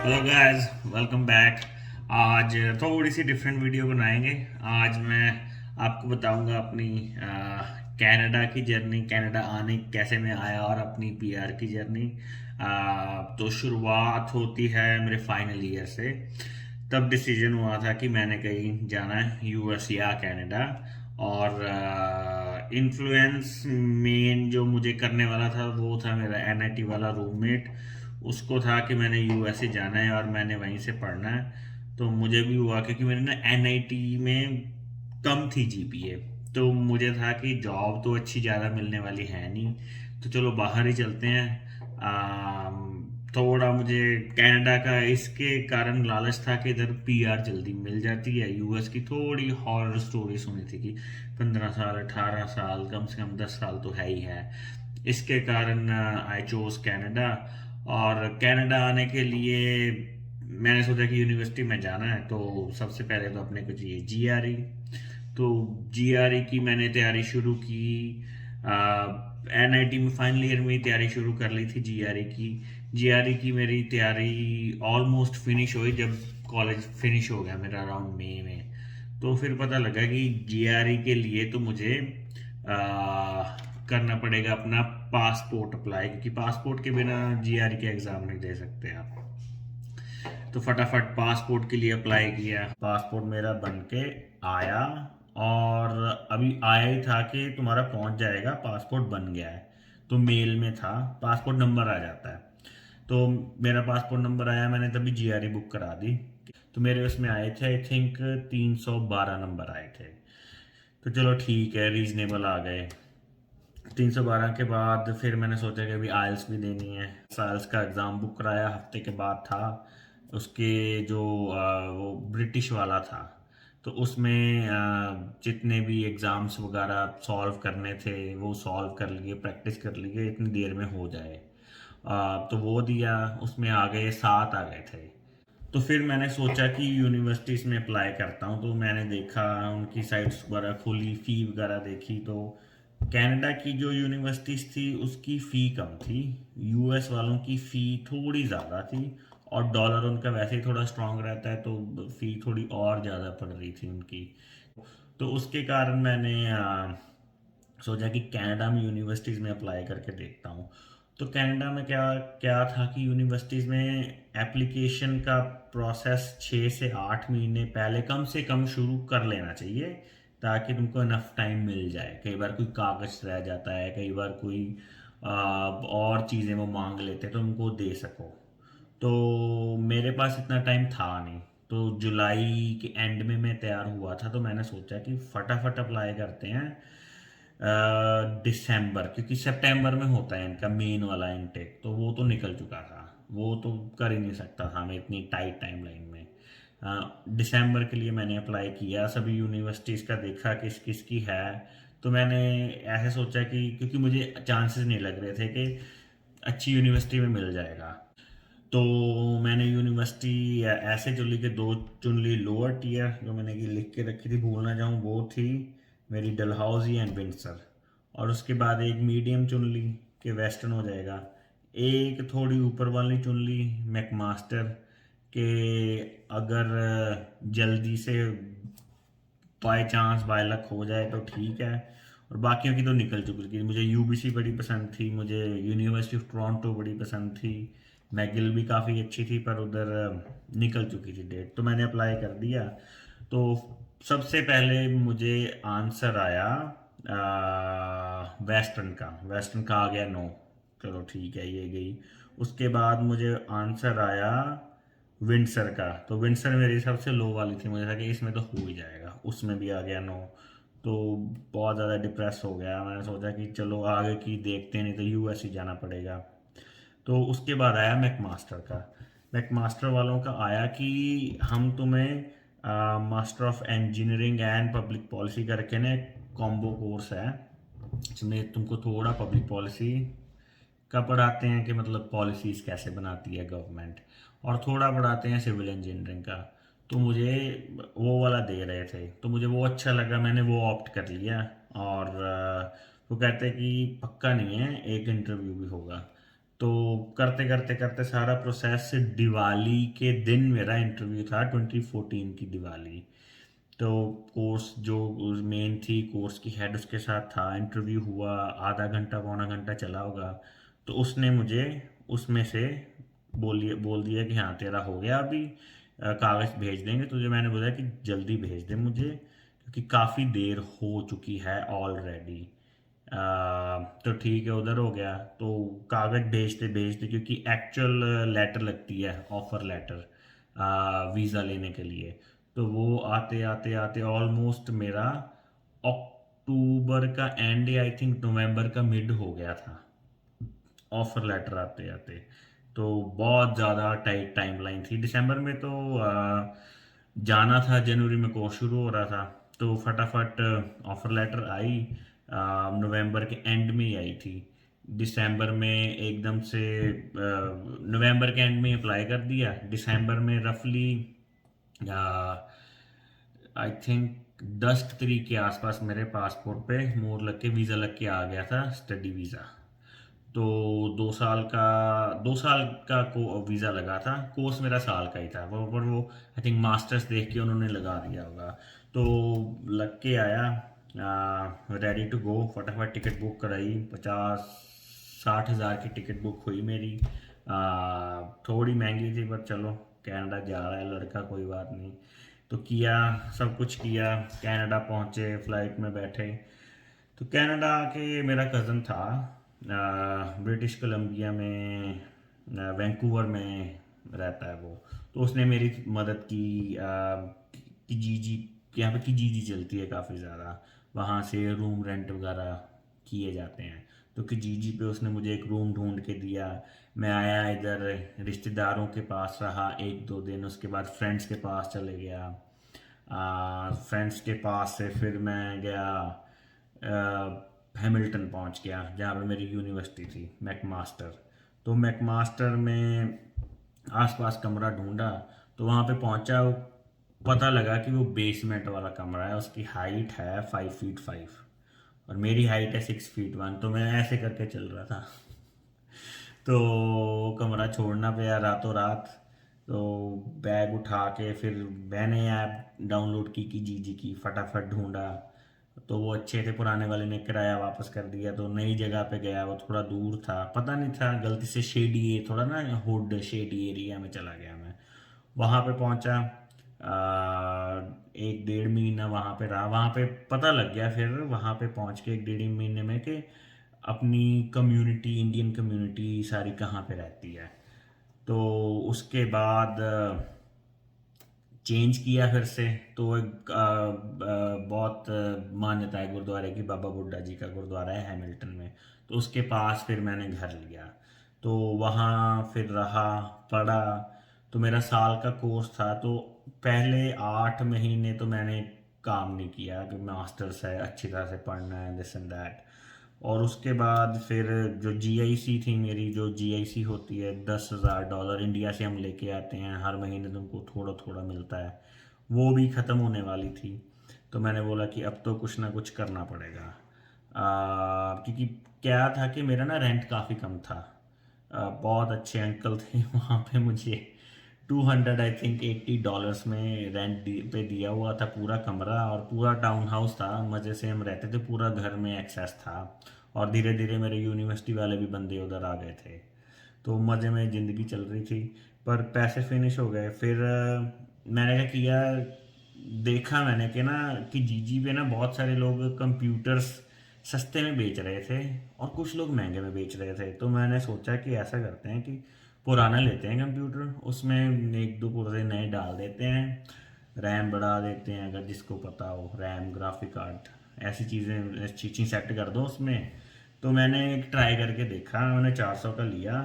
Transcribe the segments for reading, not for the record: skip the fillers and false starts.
Hello guys, welcome back. आज थोड़ी सी different video बनाएंगे। आज मैं आपको बताऊंगा अपनी कनाडा की जर्नी, कनाडा आने कैसे मैं आया और अपनी पीआर की जर्नी। तो शुरुआत होती है मेरे फाइनल ईयर से। तब डिसीजन हुआ था कि मैंने कहीं जाना है, यूएस या कनाडा। और इन्फ्लुएंस मेन जो मुझे करने वाला था वो था मेरा एनआईटी वाला रूममेट। उसको था कि मैंने यूएसए जाना है और मैंने वहीं से पढ़ना है। तो मुझे भी हुआ क्योंकि मैंने ना एनआईटी में कम थी जीपीए। तो मुझे था कि जॉब तो अच्छी ज़्यादा मिलने वाली है नहीं, तो चलो बाहर ही चलते हैं। थोड़ा मुझे कनाडा का इसके कारण लालच था कि इधर पीआर जल्दी मिल जाती है। यूएस की थोड़ी हॉरर स्टोरी सुनी थी कि 15 साल 18 साल, कम से कम 10 साल तो है ही है। इसके कारण आई चोज कनाडा। और कनाडा आने के लिए मैंने सोचा कि यूनिवर्सिटी में जाना है, तो सबसे पहले तो अपने को चाहिए जीआरई। तो जीआरई की मैंने तैयारी शुरू की। एनआईटी में फाइनल ईयर में ही तैयारी शुरू कर ली थी जीआरई की। जीआरई की मेरी तैयारी ऑलमोस्ट फिनिश हुई जब कॉलेज फिनिश हो गया मेरा अराउंड मई में। तो फिर पता लगा कि जीआरई के लिए तो मुझे करना पड़ेगा अपना पासपोर्ट अप्लाई, क्योंकि पासपोर्ट के बिना जीआरई के एग्ज़ाम नहीं दे सकते आप। तो फटाफट पासपोर्ट के लिए अप्लाई किया, पासपोर्ट मेरा बन के आया। और अभी आया ही था कि तुम्हारा पहुंच जाएगा, पासपोर्ट बन गया है। तो मेल में था, पासपोर्ट नंबर आ जाता है। तो मेरा पासपोर्ट नंबर आया, मैंने तभी जीआरई बुक करा दी। तो मेरे उसमें आए थे आई थिंक 312 नंबर आए थे। तो चलो ठीक है, रीजनेबल आ गए। 312 के बाद फिर मैंने सोचा कि अभी आइल्स भी देनी है। आइल्स का एग्ज़ाम बुक कराया, हफ्ते के बाद था। उसके जो वो ब्रिटिश वाला था, तो उसमें जितने भी एग्ज़ाम्स वगैरह सॉल्व करने थे वो सॉल्व कर लिए, प्रैक्टिस कर लिए, इतनी देर में हो जाए। तो वो दिया, उसमें आ गए 7 आ गए थे। तो फिर मैंने सोचा कि यूनिवर्सिटीज़ में अप्लाई करता हूँ। तो मैंने देखा उनकी साइट्स वगैरह खोली, फ़ी वगैरह देखी। तो कनाडा की जो यूनिवर्सिटीज़ थी उसकी फ़ी कम थी, यूएस वालों की फ़ी थोड़ी ज़्यादा थी। और डॉलर उनका वैसे ही थोड़ा स्ट्रांग रहता है, तो फ़ी थोड़ी और ज़्यादा पड़ रही थी उनकी। तो उसके कारण मैंने सोचा कि कनाडा में यूनिवर्सिटीज़ में अप्लाई करके देखता हूँ। तो कनाडा में क्या क्या था कि यूनिवर्सिटीज़ में एप्लीकेशन का प्रोसेस 6 से 8 महीने पहले कम से कम शुरू कर लेना चाहिए, ताकि तुमको इनफ टाइम मिल जाए। कई बार कोई कागज रह जाता है, कई बार कोई और चीज़ें वो मांग लेते हैं, तो उनको दे सको। तो मेरे पास इतना टाइम था नहीं। तो जुलाई के एंड में मैं तैयार हुआ था, तो मैंने सोचा कि फटाफट अप्लाई करते हैं दिसंबर, क्योंकि सितंबर में होता है इनका मेन वाला इनटेक। तो वो तो निकल चुका था, वो तो कर ही नहीं सकता था मैं इतनी टाइट टाइमलाइन में। दिसंबर के लिए मैंने अप्लाई किया, सभी यूनिवर्सिटीज़ का देखा किस किस की है। तो मैंने ऐसे सोचा कि क्योंकि मुझे चांसेस नहीं लग रहे थे कि अच्छी यूनिवर्सिटी में मिल जाएगा। तो मैंने यूनिवर्सिटी ऐसे चुन ली कि दो चुन ली लोअर टीयर, जो मैंने कि लिख के रखी थी भूल ना जाऊँ, वो थी मेरी डलहौजी एंड विंडसर। और उसके बाद एक मीडियम चुन ली कि वेस्टर्न हो जाएगा। एक थोड़ी ऊपर वाली चुन ली मैकमास्टर, कि अगर जल्दी से बाय चांस बाय लक हो जाए तो ठीक है। और बाकियों की तो निकल चुकी थी। मुझे यूबीसी बड़ी पसंद थी, मुझे यूनिवर्सिटी ऑफ टोरंटो बड़ी पसंद थी, मैगिल भी काफ़ी अच्छी थी, पर उधर निकल चुकी थी डेट। तो मैंने अप्लाई कर दिया। तो सबसे पहले मुझे आंसर आया वेस्टर्न का आ गया नो। चलो ठीक है, ये गई। उसके बाद मुझे आंसर आया विंडसर का। तो विंडसर मेरी सबसे लो वाली थी, मुझे था कि इसमें तो हो ही जाएगा, उसमें भी आ गया नो। तो बहुत ज़्यादा डिप्रेस हो गया। मैंने सोचा कि चलो आगे की देखते हैं, नहीं तो यूएस ही जाना पड़ेगा। तो उसके बाद आया मैकमास्टर का। मैकमास्टर वालों का आया कि हम तुम्हें master of engineering and public policy करके ना कॉम्बो कोर्स है, जिसमें तुमको थोड़ा पब्लिक पॉलिसी का पढ़ाते हैं कि मतलब पॉलिसीज कैसे बनाती है गवर्नमेंट, और थोड़ा पढ़ाते हैं सिविल इंजीनियरिंग का। तो मुझे वो वाला दे रहे थे, तो मुझे वो अच्छा लगा, मैंने वो ऑप्ट कर लिया। और वो कहते हैं कि पक्का नहीं है, एक इंटरव्यू भी होगा। तो करते करते करते सारा प्रोसेस, दिवाली के दिन मेरा इंटरव्यू था, 2014 की दिवाली। तो कोर्स जो मेन थी, कोर्स की हेड उसके साथ था, इंटरव्यू हुआ, आधा घंटा पौना घंटा चला होगा। तो उसने मुझे उसमें से बोल दिया कि हाँ तेरा हो गया अभी, कागज़ भेज देंगे तुझे। मैंने बोला कि जल्दी भेज दे मुझे, क्योंकि काफ़ी देर हो चुकी है ऑलरेडी। तो ठीक है, उधर हो गया। तो कागज़ भेजते भेजते, क्योंकि एक्चुअल लेटर लगती है, ऑफ़र लेटर वीज़ा लेने के लिए, तो वो आते आते आते ऑलमोस्ट मेरा अक्टूबर का एंड या आई थिंक नवंबर का मिड हो गया था, ऑफर लेटर आते आते। तो बहुत ज़्यादा टाइट टाइमलाइन थी। दिसंबर में तो जाना था, जनवरी में कोर्स शुरू हो रहा था, तो फटाफट ऑफर लेटर आई। नवंबर के एंड में ही आई थी। दिसंबर में एकदम से, नवंबर के एंड में अप्लाई कर दिया। दिसंबर में रफली आई थिंक 10 तारीख के आसपास मेरे पासपोर्ट पे मोहर लग के वीज़ा लग के आ गया था, स्टडी वीज़ा। तो 2 साल का को वीज़ा लगा था। कोर्स मेरा साल का ही था वो, पर वो आई थिंक मास्टर्स देख के उन्होंने लगा दिया होगा। तो लग के आया, रेडी टू गो, फटाफट टिकट बुक कराई। 50-60 हज़ार की टिकट बुक हुई मेरी। थोड़ी महंगी थी, पर चलो, कनाडा जा रहा है लड़का, कोई बात नहीं। तो किया, सब कुछ किया, कनाडा पहुँचे, फ़्लाइट में बैठे। तो कनाडा के मेरा कज़न था, ब्रिटिश कोलंबिया में, वैंकूवर में रहता है वो। तो उसने मेरी मदद की। kijiji, यहाँ पे kijiji चलती है काफ़ी ज़्यादा, वहाँ से रूम रेंट वगैरह किए जाते हैं। तो kijiji पे उसने मुझे एक रूम ढूंढ के दिया। मैं आया इधर, रिश्तेदारों के पास रहा 1-2 दिन, उसके बाद फ्रेंड्स के पास चले गया। फ्रेंड्स के पास से फिर मैं गया, हैमिल्टन पहुंच गया, जहाँ पे मेरी यूनिवर्सिटी थी, मैकमास्टर। तो मैकमास्टर में आसपास कमरा ढूंढा, तो वहाँ पे पहुंचा। पता लगा कि वो बेसमेंट वाला कमरा है, उसकी हाइट है 5 फीट 5, और मेरी हाइट है 6 फीट 1। तो मैं ऐसे करके चल रहा था। तो कमरा छोड़ना पड़ा रातों रात। तो बैग उठा के फिर मैंने ऐप डाउनलोड की जीजी की, फटाफट ढूंढा। तो वो अच्छे थे, पुराने वाले ने किराया वापस कर दिया। तो नई जगह पे गया, वो थोड़ा दूर था, पता नहीं था, गलती से शेडी, थोड़ा ना हुड शेडी एरिया में चला गया मैं। वहाँ पे पहुँचा, 1-1.5 महीना वहाँ पे रहा। वहाँ पे पता लग गया फिर, वहाँ पे पहुँच के 1-1.5 महीने में, कि अपनी कम्युनिटी, इंडियन कम्युनिटी सारी कहाँ पे रहती है। तो उसके बाद चेंज किया फिर से। तो एक बहुत मान्यता है गुरुद्वारे की, बाबा बुड्ढा जी का गुरुद्वारा है हैमिल्टन में। तो उसके पास फिर मैंने घर लिया। तो वहाँ फिर रहा, पढ़ा। तो मेरा साल का कोर्स था, तो पहले 8 महीने तो मैंने काम नहीं किया, कि मास्टर्स है, अच्छी तरह से पढ़ना है, दिस एंड दैट। और उसके बाद फिर जो जीआईसी थी मेरी, जो जीआईसी होती है, $10,000 इंडिया से हम लेके आते हैं, हर महीने तुमको थोड़ा थोड़ा मिलता है, वो भी ख़त्म होने वाली थी। तो मैंने बोला कि अब तो कुछ ना कुछ करना पड़ेगा। क्योंकि क्या था कि मेरा ना रेंट काफ़ी कम था। बहुत अच्छे अंकल थे वहाँ पे, मुझे 200 आई थिंक $80 में रेंट पे दिया हुआ था पूरा कमरा, और पूरा टाउन हाउस था, मज़े से हम रहते थे, पूरा घर में एक्सेस था। और धीरे धीरे मेरे यूनिवर्सिटी वाले भी बंदे उधर आ गए थे, तो मज़े में ज़िंदगी चल रही थी। पर पैसे फिनिश हो गए। फिर मैंने क्या किया, देखा मैंने कि ना, कि जीजी पे ना बहुत सारे लोग कंप्यूटर्स सस्ते में बेच रहे थे, और कुछ लोग महंगे में बेच रहे थे। तो मैंने सोचा कि ऐसा करते हैं कि पुराना लेते हैं कंप्यूटर, उसमें 1-2 पुर्जे नए डाल देते हैं, रैम बढ़ा देते हैं, अगर जिसको पता हो, रैम, ग्राफिक कार्ड, ऐसी चीज़ें चीज़ें सेट कर दो उसमें। तो मैंने एक ट्राई करके देखा, मैंने 400 का लिया,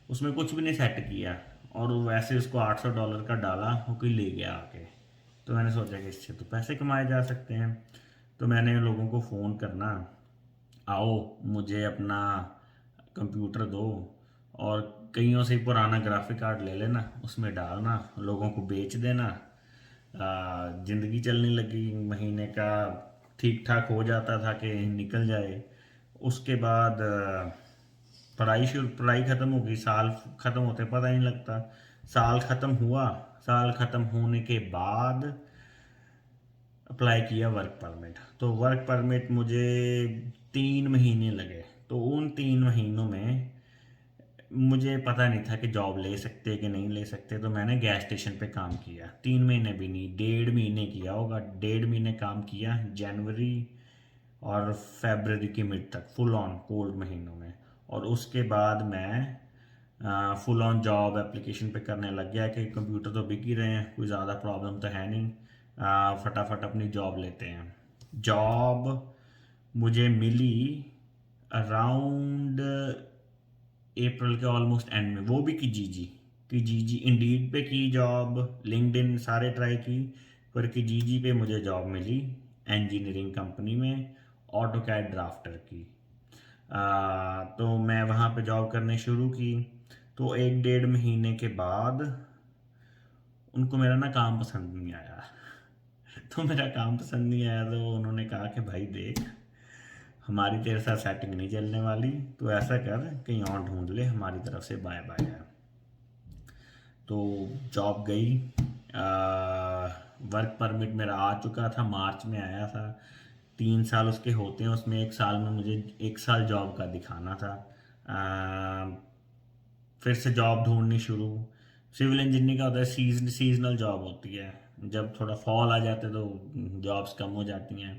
उसमें कुछ भी नहीं सेट किया, और वैसे उसको $800 का डाला, वो कोई ले गया आके। तो मैंने सोचा कि इससे तो पैसे कमाए जा सकते हैं। तो मैंने लोगों को फ़ोन करना, आओ मुझे अपना कंप्यूटर दो, और कईयों से पुराना ग्राफिक कार्ड ले लेना, उसमें डालना, लोगों को बेच देना। ज़िंदगी चलने लगी, महीने का ठीक ठाक हो जाता था कि निकल जाए। उसके बाद पढ़ाई ख़त्म हो गई, साल ख़त्म होते पता नहीं लगता। साल ख़त्म हुआ, साल ख़त्म होने के बाद अप्लाई किया वर्क परमिट। तो वर्क परमिट मुझे 3 महीने लगे। तो उन 3 महीनों में मुझे पता नहीं था कि जॉब ले सकते कि नहीं ले सकते। तो मैंने गैस स्टेशन पे काम किया, 3 महीने भी नहीं, 1.5 महीने किया होगा। 1.5 महीने काम किया, जनवरी और फेबररी की मिड तक फुल ऑन कोल्ड महीनों में। और उसके बाद मैं फुल ऑन जॉब एप्लीकेशन पे करने लग गया कि कंप्यूटर तो बिक ही रहे हैं, कोई ज़्यादा प्रॉब्लम तो है नहीं, फटाफट अपनी जॉब लेते हैं। जॉब मुझे मिली अराउंड अप्रैल के ऑलमोस्ट एंड में, वो भी की जीजी इंडीड पे की जॉब, लिंक्डइन सारे ट्राई की, पर की जीजी पे मुझे जॉब मिली इंजीनियरिंग कंपनी में, ऑटो कैड ड्राफ्टर की। तो मैं वहाँ पे जॉब करने शुरू की। तो 1 1.5 महीने के बाद उनको मेरा ना काम पसंद नहीं आया। तो मेरा काम पसंद नहीं आया तो उन्होंने कहा कि भाई देख, हमारी तेरे साथ सेटिंग नहीं चलने वाली, तो ऐसा कर कहीं और ढूंढ ले, हमारी तरफ से बाय बाय है। तो जॉब गई। वर्क परमिट मेरा आ चुका था, मार्च में आया था। 3 साल उसके होते हैं, उसमें 1 साल में मुझे 1 साल जॉब का दिखाना था। फिर से जॉब ढूंढनी शुरू। सिविल इंजीनियरिंग का होता है सीजनल जॉब होती है, जब थोड़ा फॉल आ जाते तो जॉब्स कम हो जाती हैं।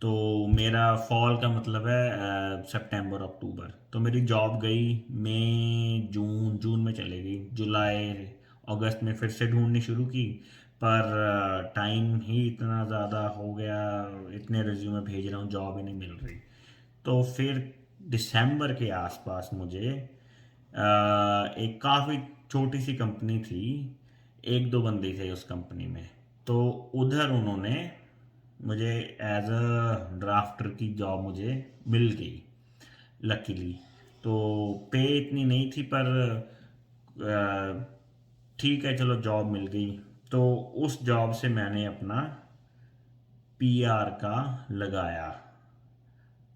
तो मेरा फॉल का मतलब है सितंबर अक्टूबर। तो मेरी जॉब गई, मई जून, जून में चली गई, जुलाई अगस्त में फिर से ढूंढनी शुरू की। पर टाइम ही इतना ज़्यादा हो गया, इतने रिज्यूमे भेज रहा हूँ, जॉब ही नहीं मिल रही। तो फिर दिसंबर के आसपास मुझे एक काफ़ी छोटी सी कंपनी थी, 1 2 बंदे थे उस कंपनी में। तो उधर उन्होंने मुझे एज अ ड्राफ्टर की जॉब मुझे मिल गई लकीली। तो पे इतनी नहीं थी, पर ठीक है चलो जॉब मिल गई। तो उस जॉब से मैंने अपना पीआर का लगाया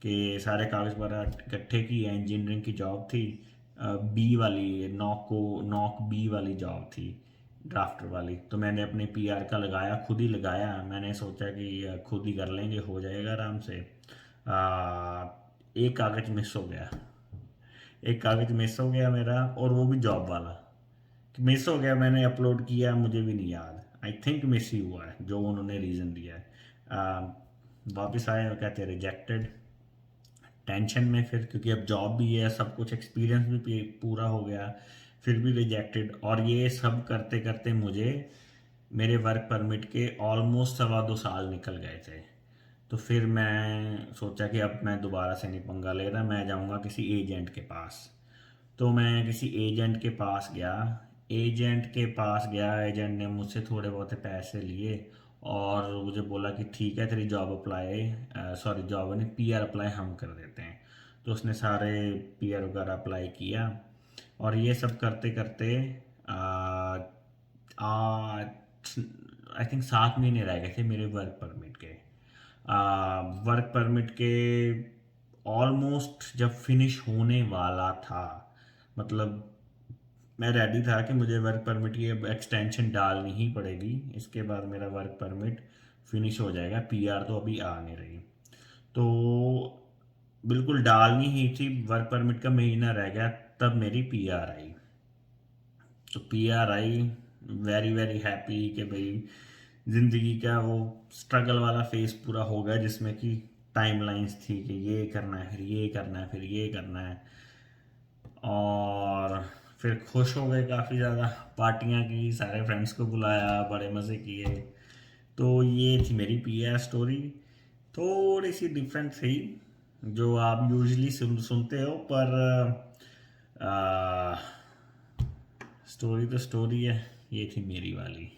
कि सारे कागज वगैरह इकट्ठे किए। इंजीनियरिंग की जॉब थी, बी वाली, नॉक बी वाली जॉब थी, ड्राफ्टर वाली। तो मैंने अपने पीआर का लगाया, खुद ही लगाया। मैंने सोचा कि खुद ही कर लेंगे, हो जाएगा आराम से। एक कागज मिस हो गया, एक कागज मिस हो गया मेरा, और वो भी जॉब वाला मिस हो गया। मैंने अपलोड किया, मुझे भी नहीं याद, आई थिंक मिस ही हुआ है जो उन्होंने रीज़न दिया है। वापस आए और कहते रिजेक्टेड। टेंशन में फिर, क्योंकि अब जॉब भी है, सब कुछ एक्सपीरियंस भी पूरा हो गया, फिर भी रिजेक्टेड। और ये सब करते करते मुझे मेरे वर्क परमिट के ऑलमोस्ट 2.25 साल निकल गए थे। तो फिर मैं सोचा कि अब मैं दोबारा से नहीं पंगा ले रहा, मैं जाऊंगा किसी एजेंट के पास। तो मैं किसी एजेंट के पास गया। एजेंट ने मुझसे थोड़े बहुत पैसे लिए और मुझे बोला कि ठीक है तेरी जॉब अप्लाई, सॉरी जॉब नहीं, पीआर अप्लाई हम कर देते हैं। तो उसने सारे पीआर वगैरह अप्लाई किया। और ये सब करते करते आई थिंक 7 महीने रह गए थे मेरे वर्क परमिट के। वर्क परमिट के ऑलमोस्ट जब फिनिश होने वाला था, मतलब मैं रेडी था कि मुझे वर्क परमिट की अब एक्सटेंशन डालनी ही पड़ेगी, इसके बाद मेरा वर्क परमिट फिनिश हो जाएगा, पीआर तो अभी आ नहीं रही। तो बिल्कुल डालनी ही थी, वर्क परमिट का महीना रह गया, तब मेरी पीआर आई। तो पीआर आई, वेरी वेरी हैप्पी कि भाई ज़िंदगी का वो स्ट्रगल वाला फेस पूरा हो गया, जिसमें कि टाइमलाइंस थी कि ये करना है, फिर ये करना है, फिर ये करना है। और फिर खुश हो गए काफ़ी ज़्यादा, पार्टियाँ की, सारे फ्रेंड्स को बुलाया, बड़े मज़े किए। तो ये थी मेरी पीआर स्टोरी, थोड़ी सी डिफरेंट थी जो आप यूजुअली सुनते हो, पर स्टोरी तो स्टोरी है, ये थी मेरी वाली।